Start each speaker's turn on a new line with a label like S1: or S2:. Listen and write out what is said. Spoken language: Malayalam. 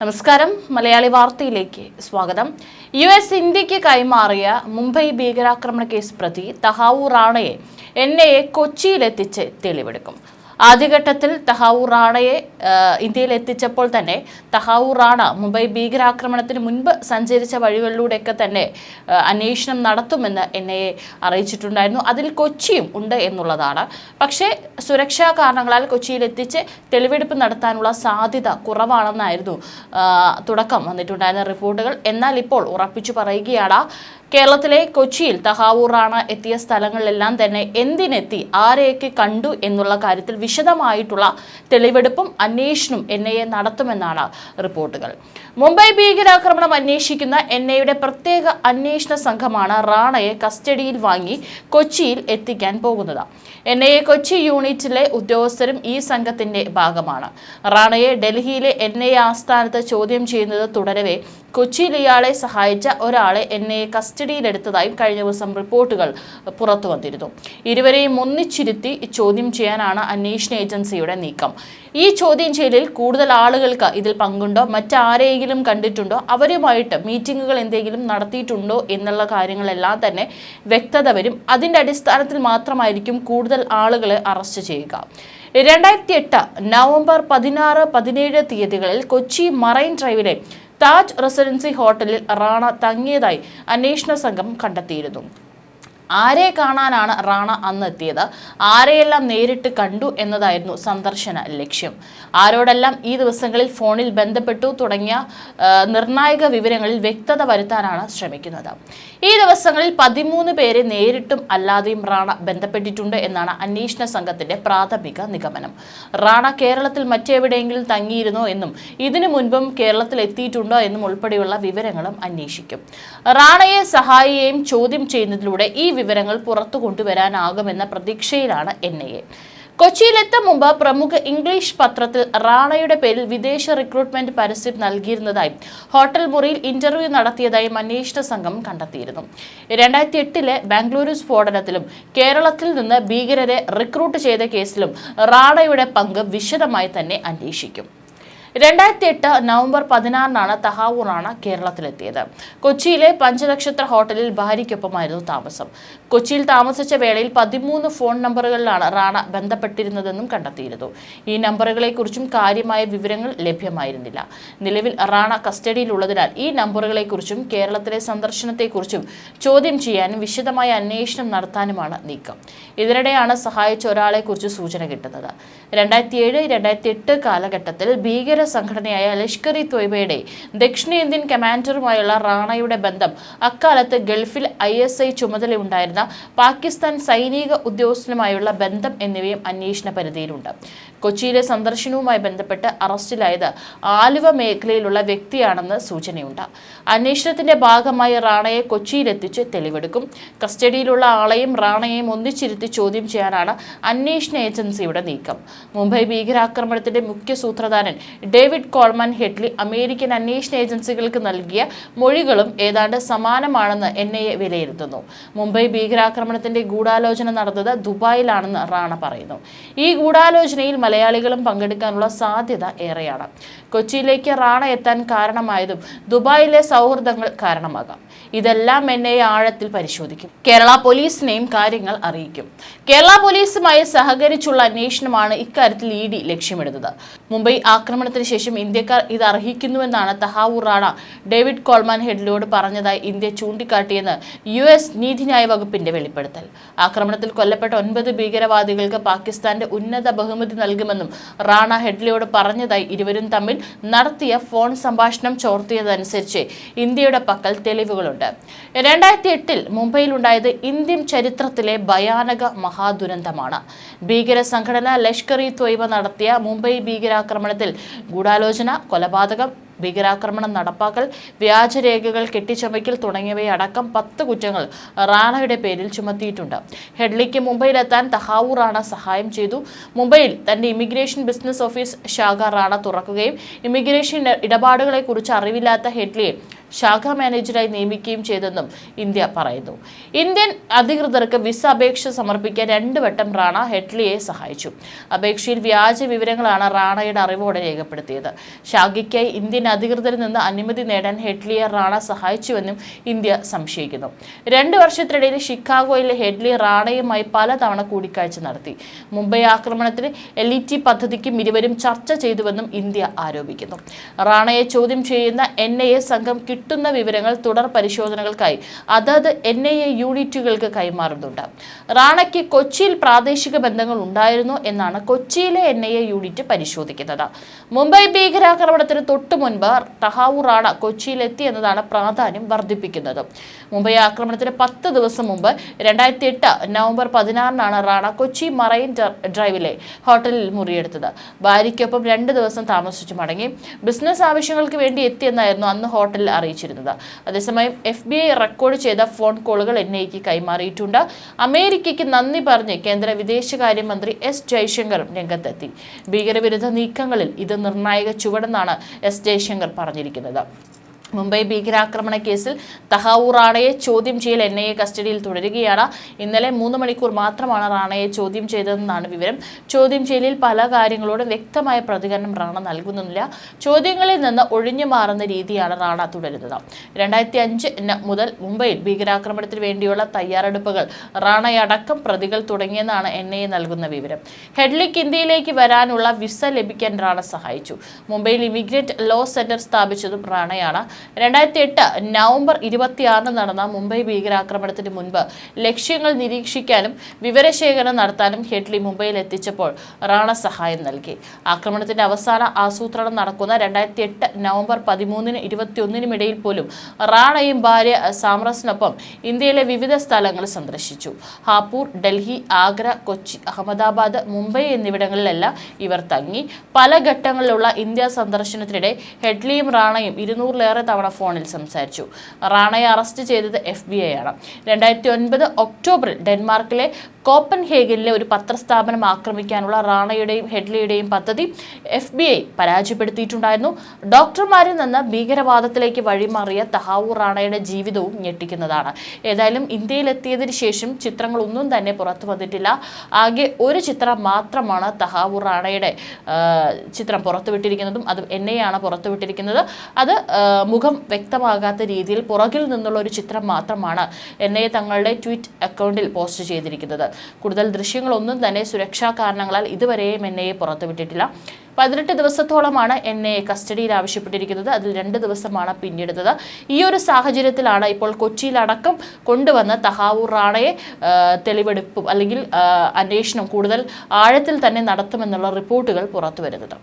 S1: നമസ്കാരം മലയാളി വാർത്തയിലേക്ക് സ്വാഗതം. യുഎസ് ഇന്ത്യക്ക് കൈമാറിയ മുംബൈ ഭീകരാക്രമണ കേസ് പ്രതി തഹാവൂർ റാണയെ എൻഐഎ കൊച്ചിയിലെത്തിച്ച് തെളിവെടുക്കും. ആദ്യഘട്ടത്തിൽ തഹാവൂർ റാണയെ ഇന്ത്യയിൽ എത്തിച്ചപ്പോൾ തന്നെ തഹാവൂർ റാണ മുംബൈ ഭീകരാക്രമണത്തിന് മുൻപ് സഞ്ചരിച്ച വഴികളിലൂടെയൊക്കെ തന്നെ അന്വേഷണം നടത്തുമെന്ന് എൻഐഎ അറിയിച്ചിട്ടുണ്ടായിരുന്നു. അതിൽ കൊച്ചിയും ഉണ്ട് എന്നുള്ളതാണ്. പക്ഷേ സുരക്ഷാ കാരണങ്ങളാൽ കൊച്ചിയിൽ എത്തിച്ച് തെളിവെടുപ്പ് നടത്താനുള്ള സാധ്യത കുറവാണെന്നായിരുന്നു തുടക്കം വന്നിട്ടുണ്ടായിരുന്ന റിപ്പോർട്ടുകൾ. എന്നാൽ ഇപ്പോൾ ഉറപ്പിച്ചു പറയുകയാണ്, കേരളത്തിലെ കൊച്ചിയിൽ തഹാവൂർ റാണ എത്തിയ സ്ഥലങ്ങളിലെല്ലാം തന്നെ എന്തിനെത്തി, ആരെയൊക്കെ കണ്ടു എന്നുള്ള കാര്യത്തിൽ വിശദമായിട്ടുള്ള തെളിവെടുപ്പും അന്വേഷണവും എൻഐഎ നടത്തുമെന്നാണ് റിപ്പോർട്ടുകൾ. മുംബൈ ഭീകരാക്രമണം അന്വേഷിക്കുന്ന എൻഐയുടെ പ്രത്യേക അന്വേഷണ സംഘമാണ് റാണയെ കസ്റ്റഡിയിൽ വാങ്ങി കൊച്ചിയിൽ എത്തിക്കാൻ പോകുന്നത്. എൻഐഎ കൊച്ചി യൂണിറ്റിലെ ഉദ്യോഗസ്ഥരും ഈ സംഘത്തിന്റെ ഭാഗമാണ്. റാണയെ ഡൽഹിയിലെ എൻഐഎ ആസ്ഥാനത്ത് ചോദ്യം ചെയ്യുന്നത് തുടരവെ കൊച്ചിയിൽ ഇയാളെ സഹായിച്ച ഒരാളെ എൻഐഎ കസ്റ്റഡിയിലെടുത്തതായും കഴിഞ്ഞ ദിവസം റിപ്പോർട്ടുകൾ പുറത്തു വന്നിരുന്നു. ഇരുവരെയും ഒന്നിച്ചിരുത്തി ചോദ്യം ചെയ്യാനാണ് അന്വേഷണ ഏജൻസിയുടെ നീക്കം. ഈ ചോദ്യം ചെയ്യലിൽ കൂടുതൽ ആളുകൾക്ക് ഇതിൽ പങ്കുണ്ടോ, മറ്റാരെങ്കിലും കണ്ടിട്ടുണ്ടോ, അവരുമായിട്ട് മീറ്റിങ്ങുകൾ എന്തെങ്കിലും നടത്തിയിട്ടുണ്ടോ എന്നുള്ള കാര്യങ്ങളെല്ലാം തന്നെ വ്യക്തത വരും. അതിൻ്റെ അടിസ്ഥാനത്തിൽ മാത്രമായിരിക്കും കൂടുതൽ ആളുകളെ അറസ്റ്റ് ചെയ്യുക. 2008 നവംബർ 16, 17 തീയതികളിൽ കൊച്ചി മറൈൻ ഡ്രൈവിലെ താജ് റെസിഡൻസി ഹോട്ടലിൽ റാണ തങ്ങിയതായി അന്വേഷണ സംഘം കണ്ടെത്തിയിരുന്നു. ആരെ കാണാനാണ് റാണ അന്ന് എത്തിയത്, ആരെയെല്ലാം നേരിട്ട് കണ്ടു എന്നതായിരുന്നു സന്ദർശന ലക്ഷ്യം, ആരോടെല്ലാം ഈ ദിവസങ്ങളിൽ ഫോണിൽ ബന്ധപ്പെട്ടു തുടങ്ങിയ നിർണായക വിവരങ്ങളിൽ വ്യക്തത വരുത്താനാണ് ശ്രമിക്കുന്നത്. ഈ ദിവസങ്ങളിൽ 13 പേരെ നേരിട്ടും അല്ലാതെയും റാണ ബന്ധപ്പെട്ടിട്ടുണ്ട് എന്നാണ് അന്വേഷണ സംഘത്തിന്റെ പ്രാഥമിക നിഗമനം. റാണ കേരളത്തിൽ മറ്റെവിടെയെങ്കിലും തങ്ങിയിരുന്നോ എന്നും ഇതിനു മുൻപും കേരളത്തിൽ എത്തിയിട്ടുണ്ടോ എന്നും ഉൾപ്പെടെയുള്ള വിവരങ്ങളും അന്വേഷിക്കും. റാണയെ സഹായിയെയും ചോദ്യം ചെയ്യുന്നതിലൂടെ ഈ വിവരങ്ങൾ പുറത്തു കൊണ്ടുവരാനാകുമെന്ന പ്രതീക്ഷയിലാണ് എൻഐഎ. കൊച്ചിയിലെത്തും മുമ്പ് പ്രമുഖ ഇംഗ്ലീഷ് പത്രത്തിൽ റാണയുടെ പേരിൽ വിദേശ റിക്രൂട്ട്മെന്റ് പരസ്യം നൽകിയിരുന്നതായും ഹോട്ടൽ മുറിയിൽ ഇന്റർവ്യൂ നടത്തിയതായും അന്വേഷണ സംഘം കണ്ടെത്തിയിരുന്നു. 2008 ബാംഗ്ലൂരു സ്ഫോടനത്തിലും കേരളത്തിൽ നിന്ന് ഭീകരരെ റിക്രൂട്ട് ചെയ്ത കേസിലും റാണയുടെ പങ്ക് വിശദമായി തന്നെ അന്വേഷിക്കും. 2008 നവംബർ 16 തഹാവൂർ റാണ കേരളത്തിലെത്തിയത്. കൊച്ചിയിലെ പഞ്ചനക്ഷത്ര ഹോട്ടലിൽ ഭാര്യയ്ക്കൊപ്പമായിരുന്നു താമസം. കൊച്ചിയിൽ താമസിച്ച വേളയിൽ 13 ഫോൺ നമ്പറുകളിലാണ് റാണ ബന്ധപ്പെട്ടിരുന്നതെന്നും കണ്ടെത്തിയിരുന്നു. ഈ നമ്പറുകളെക്കുറിച്ചും കാര്യമായ വിവരങ്ങൾ ലഭ്യമായിരുന്നില്ല. നിലവിൽ റാണ കസ്റ്റഡിയിലുള്ളതിനാൽ ഈ നമ്പറുകളെക്കുറിച്ചും കേരളത്തിലെ സന്ദർശനത്തെക്കുറിച്ചും ചോദ്യം ചെയ്യാനും വിശദമായ അന്വേഷണം നടത്താനുമാണ് നീക്കം. ഇതിനിടെയാണ് സഹായിച്ച ഒരാളെക്കുറിച്ച് സൂചന കിട്ടുന്നത്. 2007-2008 കാലഘട്ടത്തിൽ ഭീകര സംഘടനയായ ലഷ്കർ-ഇ ത്വയ്ബയുടെ ദക്ഷിണേന്ത്യൻ കമാൻഡറുമായുള്ള റാണയുടെ ബന്ധം അക്കാലത്ത് ഗൾഫിൽ ISI ചുമതലയുണ്ടായിരുന്ന പാകിസ്ഥാൻ സൈനിക ഉദ്യോഗസ്ഥനുമായുള്ള ബന്ധം എന്നിവയും അന്വേഷണ പരിധിയിലുണ്ട്. കൊച്ചിയിലെ സന്ദർശനവുമായി ബന്ധപ്പെട്ട് അറസ്റ്റിലായത് ആലുവ മേഖലയിലുള്ള വ്യക്തിയാണെന്ന് സൂചനയുണ്ട്. അന്വേഷണത്തിന്റെ ഭാഗമായി റാണയെ കൊച്ചിയിലെത്തിച്ച് തെളിവെടുക്കും. കസ്റ്റഡിയിലുള്ള ആളെയും റാണയെയും ഒന്നിച്ചിരുത്തി ചോദ്യം ചെയ്യാനാണ് അന്വേഷണ ഏജൻസിയുടെ നീക്കം. മുംബൈ ഭീകരാക്രമണത്തിന്റെ മുഖ്യ സൂത്രധാരൻ ഡേവിഡ് കോൾമാൻ ഹെഡ്ലി അമേരിക്കൻ അന്വേഷണ ഏജൻസികൾക്ക് നൽകിയ മൊഴികളും ഏതാണ്ട് സമാനമാണെന്ന് എൻഐഎ വിലയിരുത്തുന്നു. മുംബൈ ഭീകരാക്രമണത്തിന്റെ ഗൂഢാലോചന നടന്നത് ദുബായിലാണെന്ന് റാണ പറയുന്നു. ഈ ഗൂഢാലോചനയിൽ മലയാളികളും പങ്കെടുക്കാനുള്ള സാധ്യത ഏറെയാണ്. കൊച്ചിയിലേക്ക് റാണ എത്താൻ കാരണമായതും ദുബായിലെ സൗഹൃദങ്ങൾ കാരണമാകാം. ഇതെല്ലാം എൻഐഎ ആഴത്തിൽ പരിശോധിക്കും. കേരള പോലീസിനെയും കാര്യങ്ങൾ അറിയിക്കും. കേരള പോലീസുമായി സഹകരിച്ചുള്ള അന്വേഷണമാണ് ഇക്കാര്യത്തിൽ ED ലക്ഷ്യമിടുന്നത്. മുംബൈ ആക്രമണത്തിന് ശേഷം ഇന്ത്യക്കാർ ഇത് അർഹിക്കുന്നുവെന്നാണ് തഹാവൂർ റാണ ഡേവിഡ് കോൾമാൻ ഹെഡ്ലിയോട് പറഞ്ഞതായി ഇന്ത്യ ചൂണ്ടിക്കാട്ടിയെന്ന് US നീതിന്യായ വകുപ്പിന്റെ വെളിപ്പെടുത്തൽ. ആക്രമണത്തിൽ കൊല്ലപ്പെട്ട 9 ഭീകരവാദികൾക്ക് പാകിസ്ഥാന്റെ ഉന്നത ബഹുമതി നൽകുമെന്നും റാണ ഹെഡ്ലിയോട് പറഞ്ഞതായി ഇരുവരും തമ്മിൽ നടത്തിയ ഫോൺ സംഭാഷണം ചോർത്തിയതനുസരിച്ച് ഇന്ത്യയുടെ പക്കൽ തെളിവുകളുണ്ട്. 2008 മുംബൈയിലുണ്ടായത് ഇന്ത്യൻ ചരിത്രത്തിലെ ഭയാനക മഹാദുരന്തമാണ്. ഭീകര സംഘടന ലഷ്കർ-ഇ ത്വയ്ബ നടത്തിയ മുംബൈ ഭീകരാക്രമണത്തിൽ ഗൂഢാലോചന, കൊലപാതകം, ഭീകരാക്രമണം നടപ്പാക്കൽ, വ്യാജരേഖകൾ കെട്ടിച്ചമയ്ക്കൽ തുടങ്ങിയവയടക്കം 10 കുറ്റങ്ങൾ റാണയുടെ പേരിൽ ചുമത്തിയിട്ടുണ്ട്. ഹെഡ്ലിക്ക് മുംബൈയിലെത്താൻ തഹാവൂർ റാണ സഹായം ചെയ്തു. മുംബൈയിൽ തന്റെ ഇമിഗ്രേഷൻ ബിസിനസ് ഓഫീസ് ശാഖ റാണ തുറക്കുകയും ഇമിഗ്രേഷൻ ഇടപാടുകളെക്കുറിച്ച് അറിവില്ലാത്ത ഹെഡ്ലിയെ ശാഖാ മാനേജരായി നിയമിക്കുകയും ചെയ്തെന്നും ഇന്ത്യ പറയുന്നു. ഇന്ത്യൻ അധികൃതർക്ക് വിസ അപേക്ഷ സമർപ്പിക്കാൻ 2 വട്ടം റാണ ഹെഡ്ലിയെ സഹായിച്ചു. അപേക്ഷയിൽ വ്യാജ വിവരങ്ങളാണ് റാണയുടെ അറിവോടെ രേഖപ്പെടുത്തിയത്. ഷാഗിക്കായി ഇന്ത്യൻ അധികൃതരിൽ നിന്ന് അനുമതി നേടാൻ ഹെഡ്ലിയെ റാണ സഹായിച്ചുവെന്നും ഇന്ത്യ സംശയിക്കുന്നു. 2 വർഷത്തിനിടയിൽ ഷിക്കാഗോയിലെ ഹെഡ്ലി റാണയുമായി പലതവണ കൂടിക്കാഴ്ച നടത്തി. മുംബൈ ആക്രമണത്തിന് LET പദ്ധതിക്കും ഇരുവരും ചർച്ച ചെയ്തുവെന്നും ഇന്ത്യ ആരോപിക്കുന്നു. റാണയെ ചോദ്യം ചെയ്യുന്ന NIA സംഘം കിട്ടുന്ന വിവരങ്ങൾ തുടർ പരിശോധനകൾക്കായി അതത് NIA യൂണിറ്റുകൾക്ക് കൈമാറുന്നുണ്ട്. റാണയ്ക്ക് കൊച്ചിയിൽ പ്രാദേശിക ബന്ധങ്ങൾ ഉണ്ടായിരുന്നു എന്നാണ് കൊച്ചിയിലെ NIA യൂണിറ്റ് പരിശോധിക്കുന്നത്. മുംബൈ ഭീകരാക്രമണത്തിന് തൊട്ടു മുൻപ് തഹാവൂർ റാണ കൊച്ചിയിലെത്തി എന്നതാണ് പ്രാധാന്യം വർദ്ധിപ്പിക്കുന്നത്. മുംബൈ ആക്രമണത്തിന് 10 ദിവസം മുമ്പ് 2008 നവംബർ 16-നാണ് റാണ കൊച്ചി മറൈൻ ഡ്രൈവിലെ ഹോട്ടലിൽ മുറിയെടുത്തത്. ഭാര്യയ്ക്കൊപ്പം 2 ദിവസം താമസിച്ചു മടങ്ങി. ബിസിനസ് ആവശ്യങ്ങൾക്ക് വേണ്ടി എത്തിയെന്നായിരുന്നു അന്ന് ഹോട്ടലിൽ അറിയിച്ചിരുന്നത്. അതേസമയം FBI റെക്കോർഡ് ചെയ്ത ഫോൺ കോളുകൾ NIAക്ക് കൈമാറിയിട്ടുണ്ട്. അമേരിക്കയ്ക്ക് നന്ദി പറഞ്ഞ് കേന്ദ്ര വിദേശകാര്യമന്ത്രി S ജയശങ്കറും രംഗത്തെത്തി. ഭീകരവിരുദ്ധ നീക്കങ്ങളിൽ ഇത് നിർണായക ചുവടെന്നാണ് S ജയശങ്കർ പറഞ്ഞിരിക്കുന്നത്. മുംബൈ ഭീകരാക്രമണ കേസിൽ തഹാവൂർ റാണയെ ചോദ്യം ചെയ്യൽ NIA കസ്റ്റഡിയിൽ തുടരുകയാണ്. ഇന്നലെ 3 മണിക്കൂർ മാത്രമാണ് റാണയെ ചോദ്യം ചെയ്തതെന്നാണ് വിവരം. ചോദ്യം ചെയ്യലിൽ പല കാര്യങ്ങളോടും വ്യക്തമായ പ്രതികരണം റാണ നൽകുന്നില്ല. ചോദ്യങ്ങളിൽ നിന്ന് ഒഴിഞ്ഞു മാറുന്ന രീതിയാണ് റാണ തുടരുന്നത്. 2005 മുതൽ മുംബൈയിൽ ഭീകരാക്രമണത്തിന് വേണ്ടിയുള്ള തയ്യാറെടുപ്പുകൾ റാണയടക്കം പ്രതികൾ തുടങ്ങിയെന്നാണ് NIA നൽകുന്ന വിവരം. ഹെഡ്ലിക്ക് ഇന്ത്യയിലേക്ക് വരാനുള്ള വിസ ലഭിക്കാൻ റാണ സഹായിച്ചു. മുംബൈയിൽ ഇമിഗ്രേറ്റ് ലോ സെന്റർ സ്ഥാപിച്ചതും റാണയാണ്. 2008 നവംബർ 26-ന് നടന്ന മുംബൈ ഭീകരാക്രമണത്തിന് മുൻപ് ലക്ഷ്യങ്ങൾ നിരീക്ഷിക്കാനും വിവരശേഖരണം നടത്താനും ഹെഡ്ലി മുംബൈയിൽ എത്തിച്ചപ്പോൾ റാണ സഹായം നൽകി. ആക്രമണത്തിന്റെ അവസാന ആസൂത്രണം നടക്കുന്ന 2008 നവംബർ 13-നും 21-നും ഇടയിൽ പോലും റാണയും ഭാര്യ സാമ്രസിനൊപ്പം ഇന്ത്യയിലെ വിവിധ സ്ഥലങ്ങൾ സന്ദർശിച്ചു. ഹാപൂർ, ഡൽഹി, ആഗ്ര, കൊച്ചി, അഹമ്മദാബാദ്, മുംബൈ എന്നിവിടങ്ങളിലെല്ലാം ഇവർ തങ്ങി. പല ഘട്ടങ്ങളിലുള്ള ഇന്ത്യ സന്ദർശനത്തിനിടെ ഹെഡ്ലിയും റാണയും 200-ലേറെ തവണ ഫോണിൽ സംസാരിച്ചു. റാണയെ അറസ്റ്റ് ചെയ്തത് FBI ആണ്. 2009 ഒക്ടോബറിൽ ഡെൻമാർക്കിലെ കോപ്പൻഹേഗനിലെ ഒരു പത്രസ്ഥാപനം ആക്രമിക്കാനുള്ള റാണയുടെയും ഹെഡ്ലിയുടെയും പദ്ധതി FBI പരാജയപ്പെടുത്തിയിട്ടുണ്ടായിരുന്നു. ഡോക്ടർമാരിൽ നിന്ന് ഭീകരവാദത്തിലേക്ക് വഴിമാറിയ തഹാവൂർ റാണയുടെ ജീവിതവും ഞെട്ടിക്കുന്നതാണ്. ഏതായാലും ഇന്ത്യയിലെത്തിയതിനു ശേഷം ചിത്രങ്ങളൊന്നും തന്നെ പുറത്തു വന്നിട്ടില്ല. ആകെ ഒരു ചിത്രം മാത്രമാണ് തഹാവൂർ റാണയുടെ ചിത്രം പുറത്തുവിട്ടിരിക്കുന്നതും അത് NIA ആണ് പുറത്തുവിട്ടിരിക്കുന്നത്. അത് മുഖം വ്യക്തമാകാത്ത രീതിയിൽ പുറകിൽ നിന്നുള്ള ഒരു ചിത്രം മാത്രമാണ് NIA തങ്ങളുടെ ട്വീറ്റ് അക്കൗണ്ടിൽ പോസ്റ്റ് ചെയ്തിരിക്കുന്നത്. കൂടുതൽ ദൃശ്യങ്ങളൊന്നും തന്നെ സുരക്ഷാ കാരണങ്ങളാൽ ഇതുവരെയും NIA പുറത്തുവിട്ടിട്ടില്ല. 18 ദിവസത്തോളമാണ് NIA കസ്റ്റഡിയിൽ ആവശ്യപ്പെട്ടിരിക്കുന്നത്. അതിൽ 2 ദിവസമാണ് പിന്നിടുന്നത്. ഈ ഒരു സാഹചര്യത്തിലാണ് ഇപ്പോൾ കൊച്ചിയിലടക്കം കൊണ്ടുവന്ന് തഹാവൂർ റാണയെ തെളിവെടുപ്പും അല്ലെങ്കിൽ അന്വേഷണം കൂടുതൽ ആഴത്തിൽ തന്നെ നടത്തുമെന്നുള്ള റിപ്പോർട്ടുകൾ പുറത്തു വരുന്നത്.